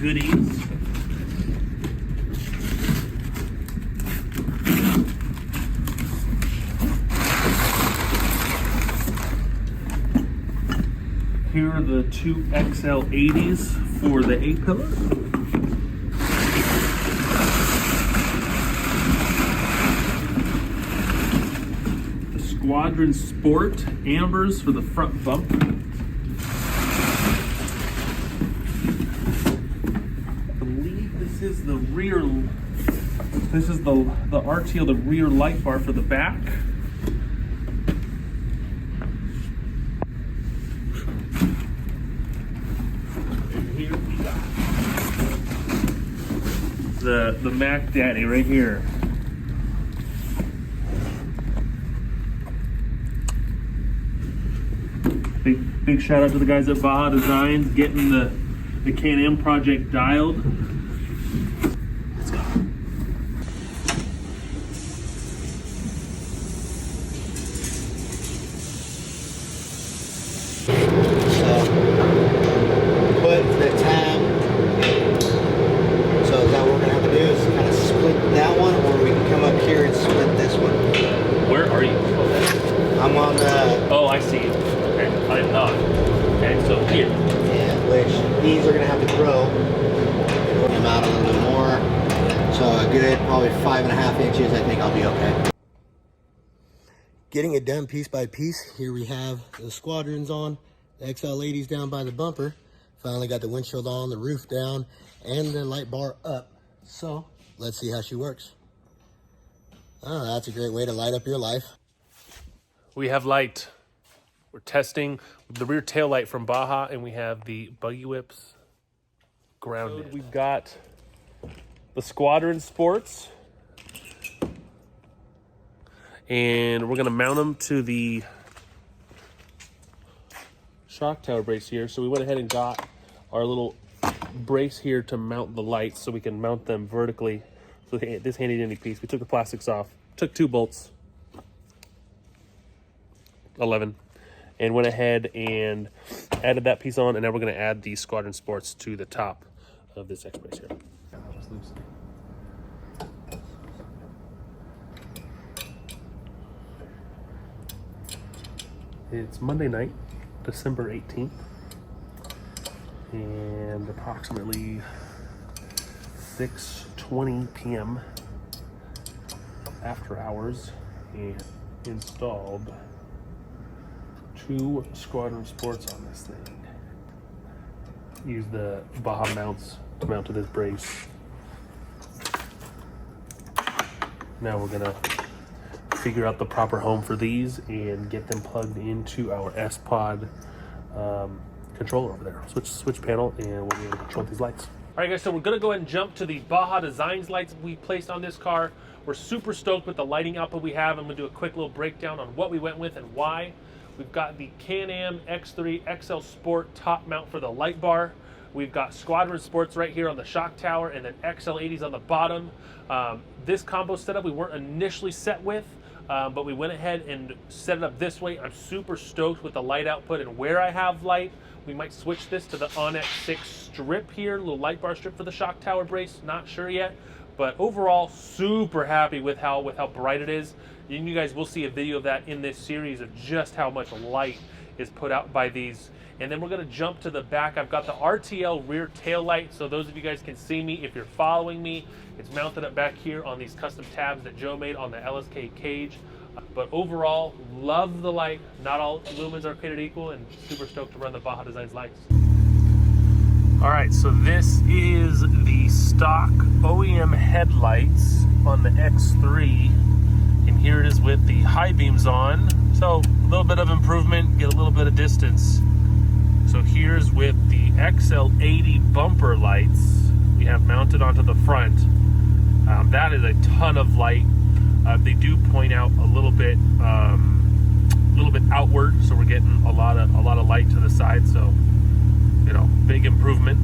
goodies. Here are the two XL80s for the A-pillar. The Squadron Sport Ambers for the front bump. I believe this is the rear, this is the RTL, the rear light bar for the back. The Mac Daddy right here. Big shout out to the guys at Baja Designs getting the Can-Am project dialed. Let's go. So put the tab. So is that what we're gonna have to do? Is kind of split that one, or we can come up here and split this one. Where are you? I'm on the. Oh, I see. Okay, I'm not. Okay, so here. Yeah, which these are gonna have to grow. Put them out a little bit more. So a good probably 5.5 inches. I think I'll be okay. Getting it done piece by piece. Here we have the Squadrons on, the XL80s down by the bumper. Finally got the windshield on, the roof down, and the light bar up. So let's see how she works. Oh, that's a great way to light up your life. We have light. We're testing the rear tail light from Baja, and we have the buggy whips grounded. We've got the Squadron Sports, and we're gonna mount them to the shock tower brace here. So we went ahead and got our little brace here to mount the lights so we can mount them vertically. So this handy dandy piece, we took the plastics off, took 2 bolts, 11, and went ahead and added that piece on, and now we're going to add the Squadron Sports to the top of this X brace here. It's Monday night, December 18th, and approximately 6:20 p.m. after hours, and installed 2 Squadron Sports on this thing. Use the Baja mounts to mount to this brace. Now we're gonna figure out the proper home for these and get them plugged into our S-Pod controller over there. Switch panel, and we'll be able to control these lights. All right, guys, so we're gonna go ahead and jump to the Baja Designs lights we placed on this car. We're super stoked with the lighting output we have. I'm gonna do a quick little breakdown on what we went with and why. We've got the Can-Am X3 XL Sport top mount for the light bar. We've got Squadron Sports right here on the shock tower, and then XL80s on the bottom. This combo setup we weren't initially set with, but we went ahead and set it up this way. I'm super stoked with the light output and where I have light. We might switch this to the Onyx 6 strip here, little light bar strip for the shock tower brace, not sure yet. But overall, super happy with how bright it is. And you guys will see a video of that in this series of just how much light is put out by these. And then we're gonna jump to the back. I've got the RTL rear tail light, so those of you guys can see me if you're following me. It's mounted up back here on these custom tabs that Joe made on the LSK cage. But overall, love the light. Not all lumens are created equal, and super stoked to run the Baja Designs lights. All right, so this is the stock OEM headlights on the X3, and here it is with the high beams on. So a little bit of improvement, get a little bit of distance. So here's with the XL80 bumper lights we have mounted onto the front. That is a ton of light. They do point out a little bit outward, so we're getting a lot of light to the side. So, you know, big improvement.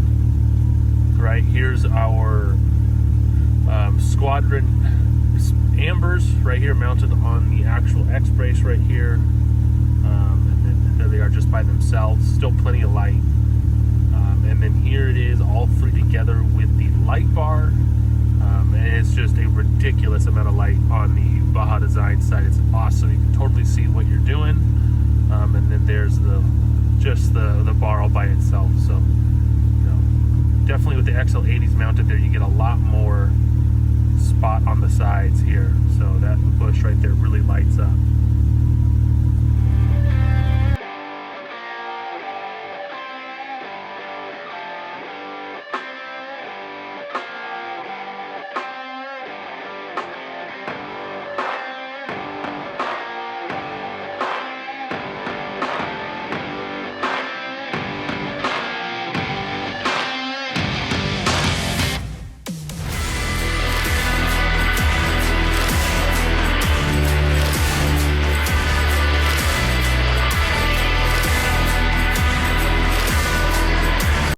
Right here's our Squadron Ambers right here, mounted on the actual X brace right here, and then there they are just by themselves. Still plenty of light. And then here it is, all 3 together ridiculous amount of light on the Baja Designs side. It's awesome. You can totally see what you're doing. And then there's the bar all by itself. So, you know, definitely with the XL80s mounted there, you get a lot more spot on the sides here. So that bush right there really lights up.